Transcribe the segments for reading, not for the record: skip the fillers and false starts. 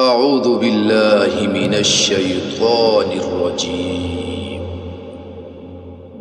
أعوذ بالله من الشيطان الرجيم.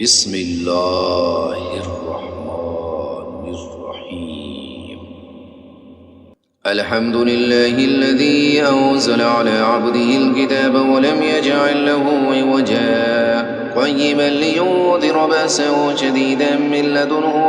بسم الله الرحمن الرحيم. الحمد لله الذي أنزل على عبده الكتاب ولم يجعل له عوجا قيما لينذر بأسا شديدا من لدنه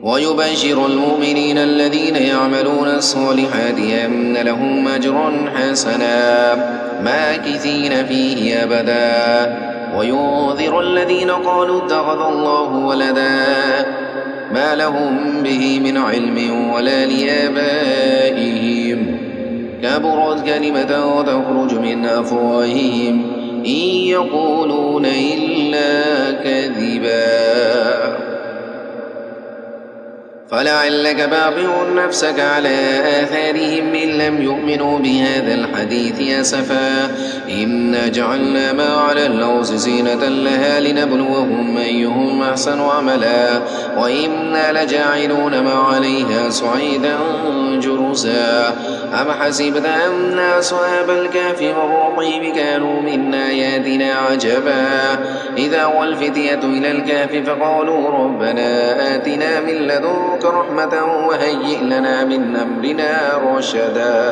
ويبشر المؤمنين الذين يعملون الصالحات أن لهم أجرا حسنا ماكثين فيه أبدا وينذر الذين قالوا اتخذ الله ولدا ما لهم به من علم ولا لآبائهم كبرت كلمة تخرج من أفواههم إن يقولون إلا كذبا فلعلك باقع نفسك على آثارهم إن لم يؤمنوا بهذا الحديث أسفا إنا جعلنا ما على الأرض زينة لها لنبلوهم أيهم أحسن عملا وإنا لجاعلون ما عليها صعيدا جرزا أم حسبت أن أصحاب الكهف والرقيم كانوا من آياتنا عجبا إذا والفتية إلى الكهف فقالوا ربنا آتنا من لدنك رحمة وهيئ لنا من أمرنا رشدا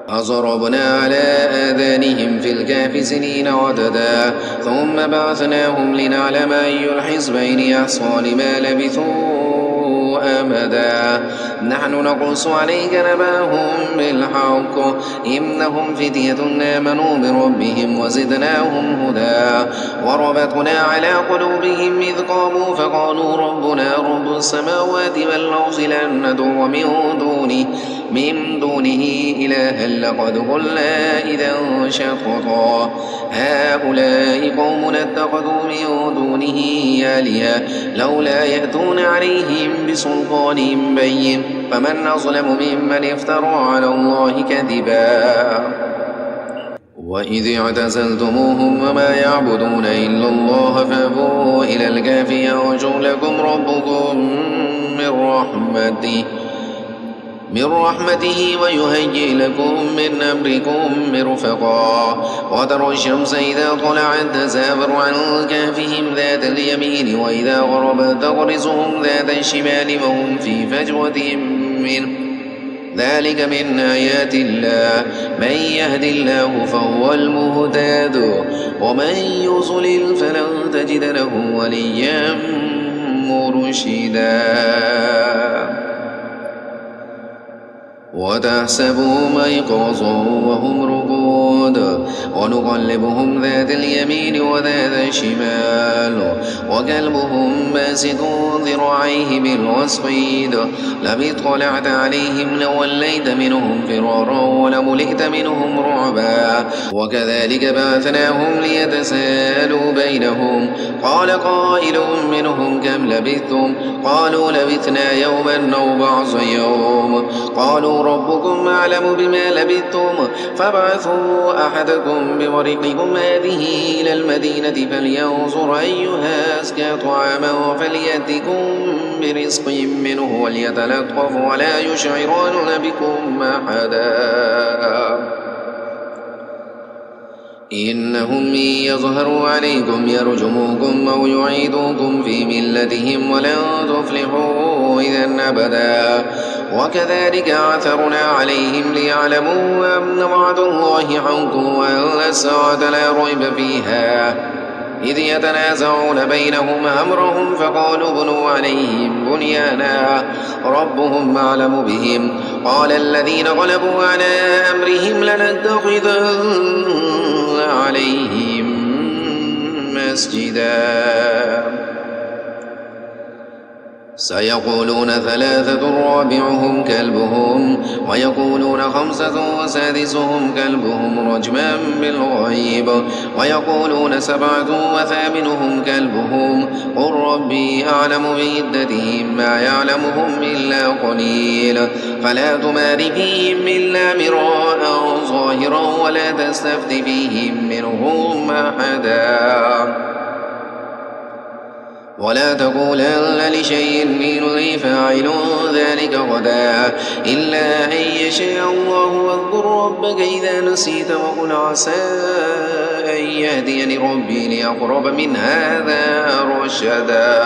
فضربنا على آذانهم في الكهف سنين عددا ثم بعثناهم لنعلم أي الحزبين أحصى لما لبثوا أمدا نحن نقص عليك نبأهم بالحق إنهم فتية آمنوا بربهم وزدناهم هدى وربطنا على قلوبهم إذ قاموا فقالوا ربنا رب السماوات والأرض لن ندعو من دونه إلها لقد قلنا إذا شططا هؤلاء قوم اتخذوا من دونه آلهة لولا يأتون عليهم بسلطان بين فمن أظلم ممن افترى على الله كذبا وإذ اعتزلتموهم وما يعبدون إلا الله فأبوا إلى الكهف يرجع لكم ربكم من رحمته ويهيئ لكم من أمركم مرفقا وترى الشمس إذا طلعت تزاور عن كهفهم ذات اليمين وإذا غربت تغرزهم ذات الشمال وهم في فجوة منه ذلك من آيات الله من يهد الله فهو المهتد ومن يضلل فلن تجد له وليا مرشدا وتحسبهم أيقاظا وهم رقود ونقلبهم ذات اليمين وذات الشمال وكلبهم باسط ذراعيه بالوصيد لو اطلعت عليهم لوليت منهم فرارا ولملئت منهم رعبا وكذلك بعثناهم ليتساءلوا بينهم قال قائل منهم كم لبثتم قالوا لبثنا يوما أو بعض يوم قالوا ربكم أعلم بما لبثتم فابعثوا أحدكم بورقكم هذه إلى المدينة فلينظر أيها أزكى طعاما فليأتكم برزق منه وليتلطف ولا يشعرن بكم أحدا إنهم إن يظهروا عليكم يرجموكم أو يعيدوكم في ملتهم ولن تفلحوا إذا أبدا وكذلك عثرنا عليهم ليعلموا أن وعد الله حق وأن الساعة لا ريب فيها إذ يتنازعون بينهم أمرهم فقالوا ابنوا عليهم بنيانا ربهم أعلم بهم قال الذين غلبوا على أمرهم لنتخذن عليهم مسجدا سيقولون ثلاثة رابعهم كلبهم ويقولون خمسة وسادسهم كلبهم رجما بالغيب ويقولون سبعة وثامنهم كلبهم قل ربي أعلم بعدتهم ما يعلمهم إلا قليل فلا تمار فيهم إلا مراء ظاهرا ولا تستفت فيهم منهم أحدا ولا تقولن لشيء إني فاعل ذلك غدا إلا أن يشاء الله. واذكر ربك إذا نسيت وقل عسى أن يهديني ربي لأقرب من هذا رشدا.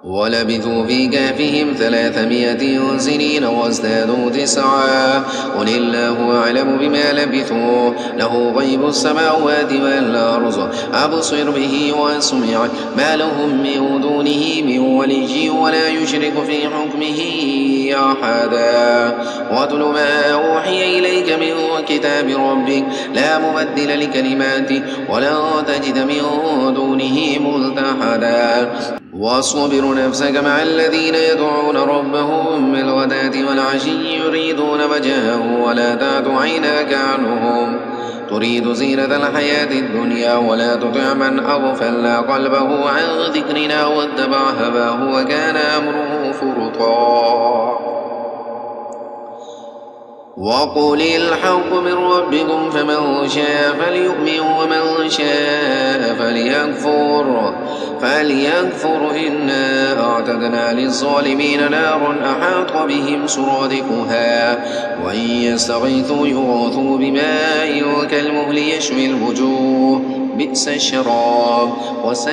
ولبثوا في كهفهم 300 سنين وازدادوا 9. قل الله أعلم بما لبثوا له غيب السماوات والأرض أبصر به وأسمع ما لهم من دونه من ولي ولا يشرك في حكمه أحدا. واتل ما أوحي إليك من كتاب ربك لا مبدل لكلماته ولا تجد من دونه ملتحدا. واصبر نفسك مع الذين يدعون ربهم بالغداة والعشي يريدون وجهه ولا تعد عيناك عنهم تريد زينة الحياة الدنيا ولا تطع من أغفلنا قلبه عن ذكرنا واتبع هواه وكان أمره فرطا. وقل الحق من ربكم فمن شاء فليؤمن ومن شاء فليكفر إنا أعتدنا للظالمين نارا أحاط بهم سرادقها وإن يستغيثوا يغاثوا بماء كالمهل يشوي الوجوه بئس الشراب وساءت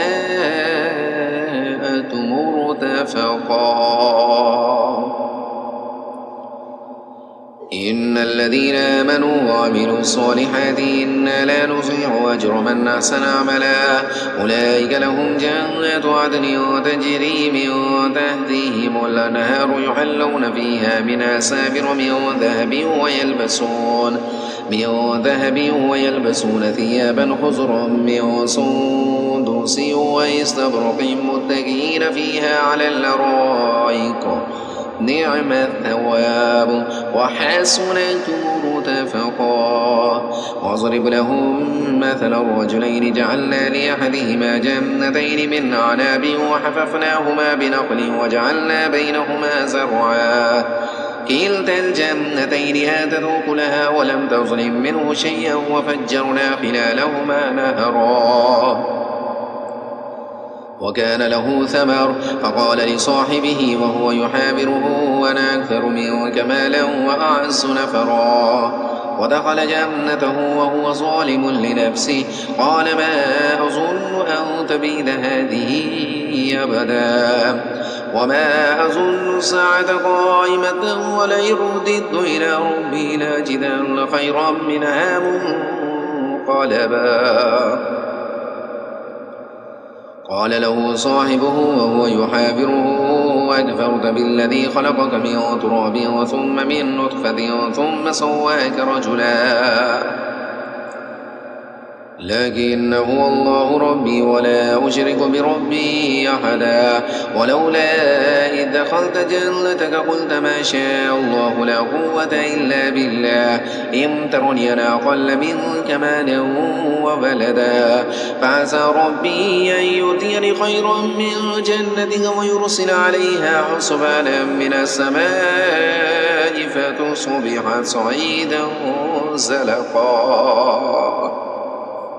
مرتفقا. إن الذين آمنوا وعملوا الصالحات إنا لا نضيع أجر من أحسن عملا أولئك لهم جنات عدن تجري من تحتهم الأنهار يحلون فيها من أساور من ذهب ويلبسون ثيابا خضرا من سندس واستبرق متكئين فيها على الأرائك نعم الثواب وحسنت مرتفقا. واضرب لهم مثل الرجلين جعلنا لأحدهما جنتين من أعناب وحففناهما بنخل وجعلنا بينهما زرعا كلتا الجنتين آتت أكلها ولم تظلم منه شيئا وفجرنا خلالهما نهرا وكان له ثمر فقال لصاحبه وهو يحاوره أنا أكثر منك مالا وأعز نفرا ودخل جنته وهو ظالم لنفسه قال ما أظن أن تبيد هذه أبدا وما أظن الساعة قائمة ولئن رددت إلى ربي لأجدن خيرا منها منقلبا. قال له صاحبه وهو يحاوره أكفرت بالذي خلقك من تراب ثم من نطفة ثم سواك رجلا لكن هو الله ربي ولا أشرك بربي أحدا. ولولا إذ دخلت جنتك قلت ما شاء الله لا قوة إلا بالله إن ترني أنا أقل منك مالا وولدا فعسى ربي أن يؤتيني خيرا من جنتك ويرسل عليها حسبانا من السماء فتصبح صعيدا زلقا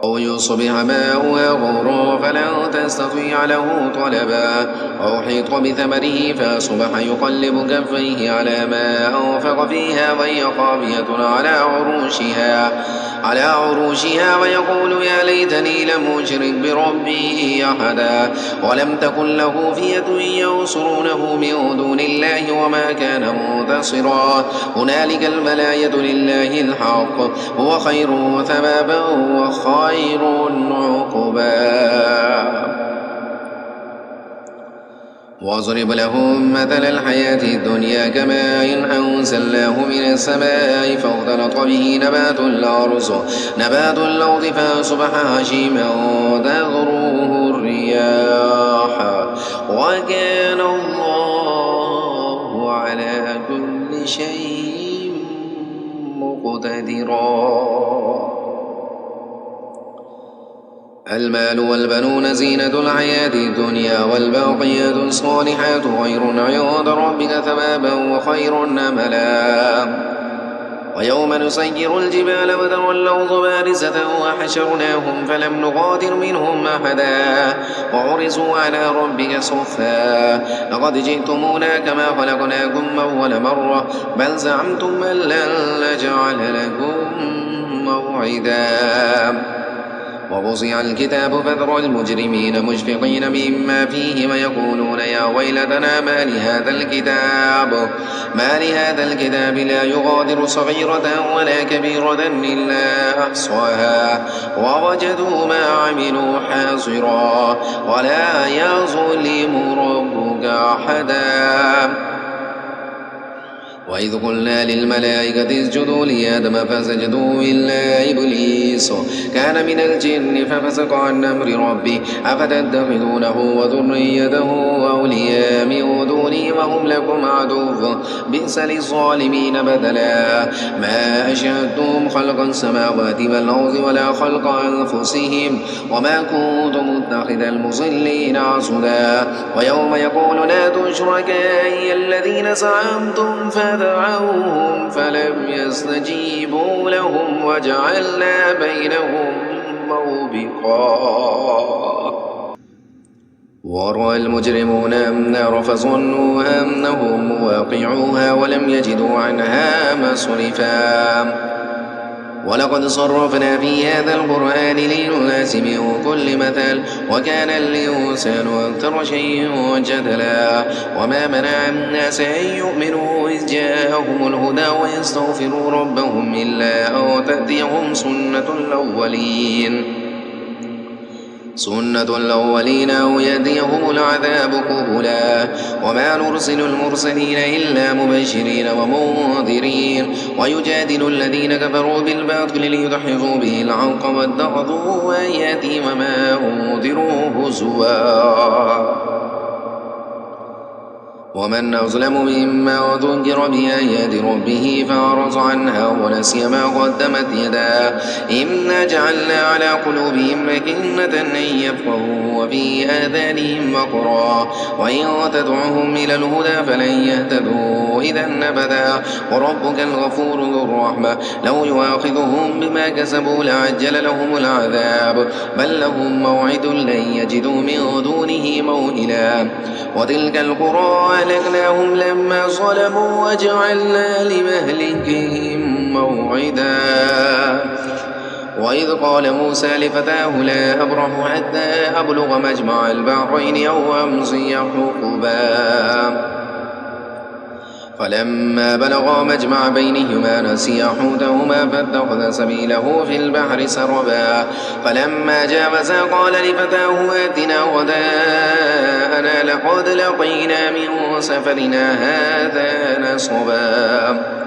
أو يصبح ماؤها غورا فلا تستطيع له طلبا أو حيط بثمره فأصبح يقلب كفيه على ما أنفق فيها وهي خاوية على عروشها ويقول يا ليتني لم أشرك بربي أحدا ولم تكن له فئة ينصرونه من دون الله وما كان منتصرا هنالك الولاية لله الحق هو خير ثوابا وخير عقبا. واضرب لهم مثل الحياة الدنيا كماء إن أنزلناه من السماء فاختلط به نبات الأرض فأصبح هشيما تذروه الرياح وكان الله على كل شيء مقتدرا. المال والبنون زينة الحياة الدنيا والباقيات الصالحات خير عند ربك ثوابا وخير أملا ويوم نسير الجبال وترى اللوظ بارزة وحشرناهم فلم نغادر منهم أحدا وعرضوا على ربك صفا لقد جئتمونا كما خلقناكم أول مرة بل زعمتم أن لن نجعل لكم موعدا ووضع الكتاب فترى المجرمين مشفقين مما فيه ويقولون يا ويلتنا ما لهذا الكتاب لا يغادر صغيرة ولا كبيرة إلا أحصاها ووجدوا ما عملوا حاضرا ولا يظلم ربك أحدا وإذ قلنا للملائكة اسجدوا لآدم فسجدوا إلا إبليس كان من الجن ففسق عن أمر ربه أفتتخذونه وذريته أولياء من دوني وهم لكم عدو بئس للظالمين بدلا ما أشهدتم خلق السماوات والأرض ولا خلق أنفسهم وما كنت متخذ المضلين عضدا ويوم يقول نادوا شركائي الذين زعمتم فدعوهم فلم يستجيبوا لهم وجعلنا بينهم موبقا ورأى المجرمون النار فظنوا أنهم واقعوها ولم يجدوا عنها مصرفا ولقد صرفنا في هذا القرآن للناس من كل مثل وكان الإنسان أكثر شيء جدلا وما منع الناس أن يؤمنوا إذ جاءهم الهدى ويستغفروا ربهم إلا أن تأتيهم سنة الأولين أو يأتيهم العذاب قبلا وما نرسل المرسلين إلا مبشرين ومنذرين ويجادل الذين كفروا بالباطل ليدحضوا به الحق واتخذوا آياتي وما أنذروا هزوا ومن أظلم مما ذكر بآيات ربه فأعرض عنها ونسي ما قدمت يداه إنا جعلنا على قلوبهم أكنة أن يفقهوا وفي آذانهم وقرا وإن تدعهم إلى الهدى فلن يهتدوا إذا أبدا وربك الغفور ذو الرحمة لو يؤاخذهم بما كسبوا لعجل لهم العذاب بل لهم موعد لن يجدوا من دونه موئلا وتلك القرى أهلكناهم لما ظلموا وجعلنا لمهلكهم موعدا وإذ قال موسى لفتاه لا أبرح حتى أبلغ مجمع البحرين أو أمضي حقبا فلما بلغا مجمع بينهما نسيا حوتهما فاتخذ سبيله في البحر سربا فلما جاوزا قال لفتاه آتنا غداءنا لقد لقينا من سفرنا هذا نصبا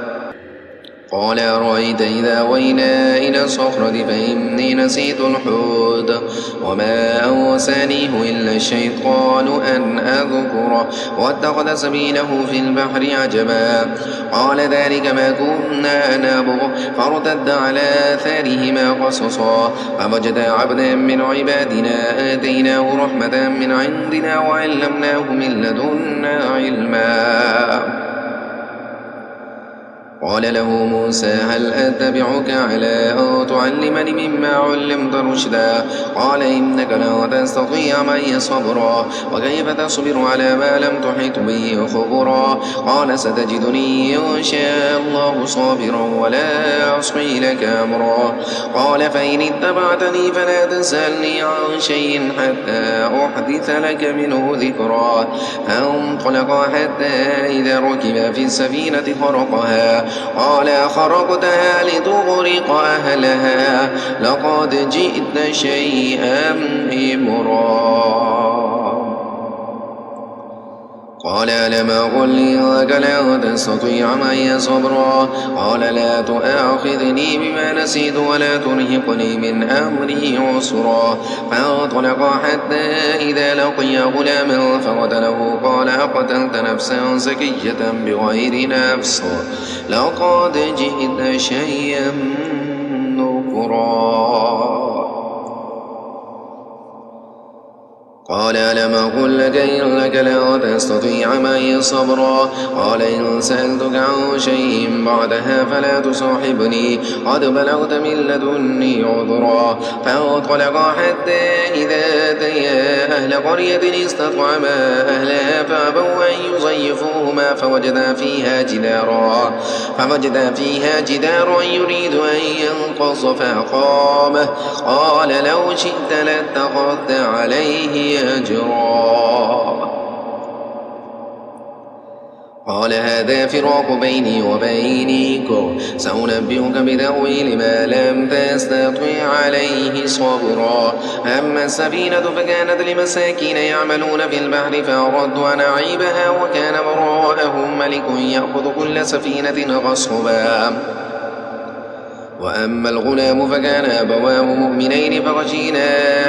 قال أرأيت إذا وينا إلى الصخرة فإني نسيت الحوت وما أنسانيه إلا الشيطان أن أذكره واتخذ سبيله في البحر عجبا قال ذلك ما كنا نبغ فارتد على آثارهما قصصا فوجدا عبدا من عبادنا آتيناه رحمة من عندنا وعلمناه من لدنا علما قال له موسى هل أتبعك على أن تعلمني مما علمت رشدا قال إنك لا تستطيع معي صبرا وكيف تصبر على ما لم تحط به خبرا قال ستجدني إن شاء الله صابرا ولا أعصي لك أمرا قال فإن اتبعتني فلا تسألني عن شيء حتى أحدث لك منه ذكرا فانطلقا حتى إذا ركب في السفينة خرقها قال خرقتها لتغرق أهلها لقد جئت شيئا إمرا قال ألم أقل لك لا تستطيع معي صبرا قال لا تؤاخذني بما نسيت ولا ترهقني من أمري عسرا فانطلقا حتى إذا لقيا غلاما فقتله قال أقتلت نفسا زكية بغير نفس لقد جئت شيئا نكرا قال ألم أقل لك إنك لا تستطيع معي صبرا قال إن سألتك عن شيء بعدها فلا تصاحبني قد بلغت من لدني عذرا فانطلقا حتى إذا أتيا أهل قرية استطعما أهلها فأبوا أن يضيفوهما فوجدا فيها جدارا يريد أن ينقض فأقامه قال لو شئت لاتخذت عليه أجرا قال هذا فراق بيني وبينك سأنبئك بتأويل ما لم تستطع عليه صبرا أما السفينة فكانت لمساكين يعملون في البحر فأردت أن أعيبها وكان وراءهم ملك يأخذ كل سفينة غصبا وأما الغلام فكان أبواه مؤمنين فخشينا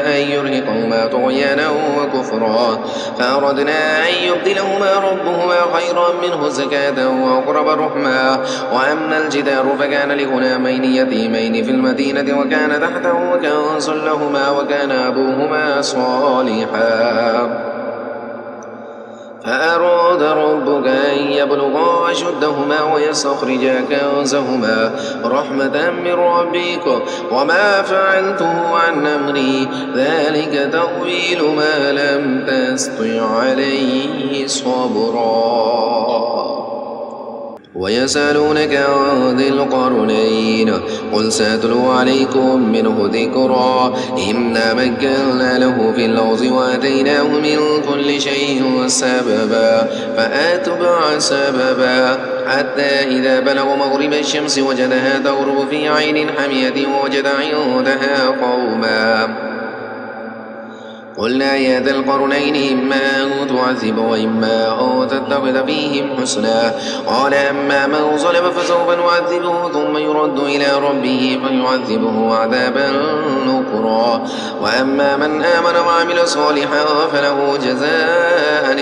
أن يرهقهما طغيانا وكفرا فأردنا أن يبدلهما ربهما خيرا منه زكاة وأقرب رحما وأما الجدار فكان لغلامين يتيمين في المدينة وكان تحته كنز لهما وكان أبوهما صالحا فأراد ربك أن يبلغا أشدهما ويستخرجا كنزهما رحمة من ربك وما فعلته عن أمري ذلك تأويل ما لم تستطع عليه صبرا ويسألونك عن ذي القرنين قل سأتلو عليكم منه ذكرا إنا مكنا له في الأرض وآتيناه من كل شيء سببا فأتبع سببا حتى إذا بلغ مغرب الشمس وجدها تغرب في عين حمية ووجد عندها قوما قلنا يا ذا القرنين إما أن تعذب وإما أن تتخذ فيهم حسنا قال أما من ظلم فسوف نعذبه ثم يرد إلى ربه فيعذبه عذابا نكرا وأما من آمن وعمل صالحا فله جزاء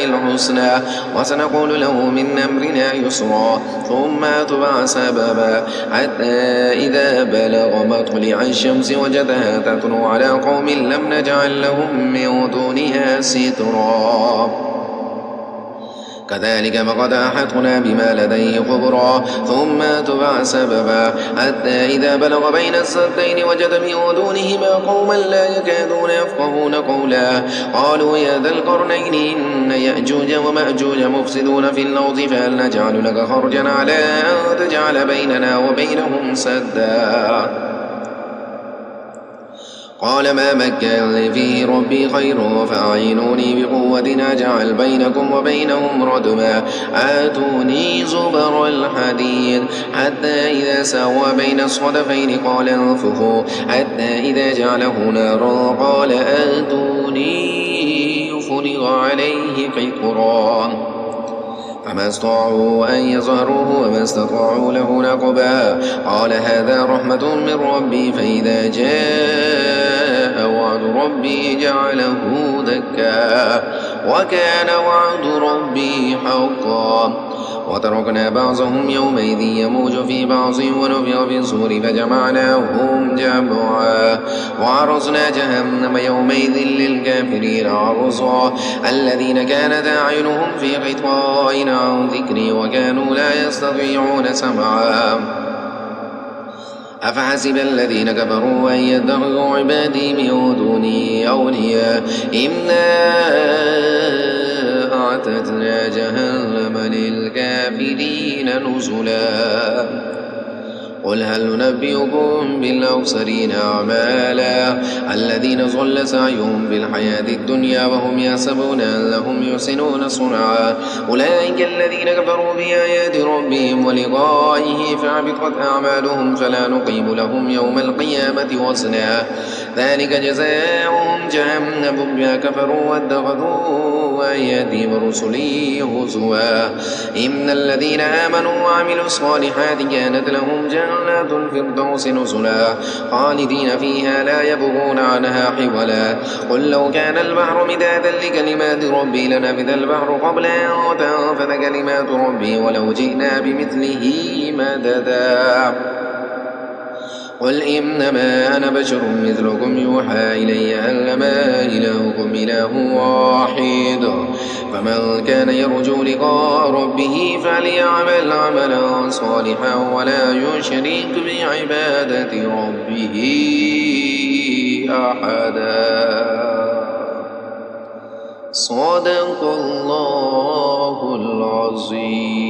الحسنى وسنقول له من أمرنا يسرا ثم أتبع سببا حتى إذا بلغ مطلع الشمس وجدها تطلع على قوم لم نجعل لهم من دونها سترا كذلك فقد أحطنا بما لديه خبرا ثم أتبع سببا حتى إذا بلغ بين السدين وجد من دونهما قوما لا يكادون يفقهون قولا قالوا يا ذا القرنين إن يأجوج ومأجوج مفسدون في الأرض فهل نجعل لك خرجا على أن تجعل بيننا وبينهم سدا قال ما مكنني فيه ربي خير فأعينوني بقوة أجعل بينكم وبينهم ردما آتوني زبر الحديد حتى إذا ساوى بين الصدفين قال انفخوا حتى إذا جعله نارا قال آتوني يفرغ عليه قطرا فما استطاعوا أن يظهروه وما استطاعوا له نقبا قال هذا رحمة من ربي فإذا جاء وعد ربي جعله دكا وكان وعد ربي حقا وتركنا بعضهم يومئذ يموج في بعض ونفخ في الصور فجمعناهم جمعا وعرضنا جهنم يومئذ للكافرين عرضا الذين كانت أعينهم في غطاء عن ذكري وكانوا لا يستطيعون سمعا أفحسب الذين كفروا أن يتخذوا عبادي من دوني أولياء إنا أعتدنا جهنم للكافرين نزلا قل هل ننبئكم بالأخسرين أعمالا الذين ضل سعيهم في الحياة الدنيا وهم يحسبون أنهم يحسنون صنعا أولئك الذين كفروا بآيات ربهم ولقائه فحبطت أعمالهم فلا نقيم لهم يوم القيامة وزنا ذلك جزاؤهم جهنم بما كفروا واتخذوا آياتي ورسلي هزوا إن الذين آمنوا وعملوا الصالحات كانت لهم جنات الفردوس نزلا خالدين فيها لا يبغون عنها حولا قل لو كان البحر مدادا لكلمات ربي لنفذ البحر قبل أن تنفذ كلمات ربي ولو جئنا بمثله مددا قل إنما أنا بشر مثلكم يوحى إلي أنما إلهكم إله واحد فمن كان يرجو لقاء ربه فليعمل عملا صالحا ولا يشرك بعبادة ربه أحدا. صدق الله العظيم.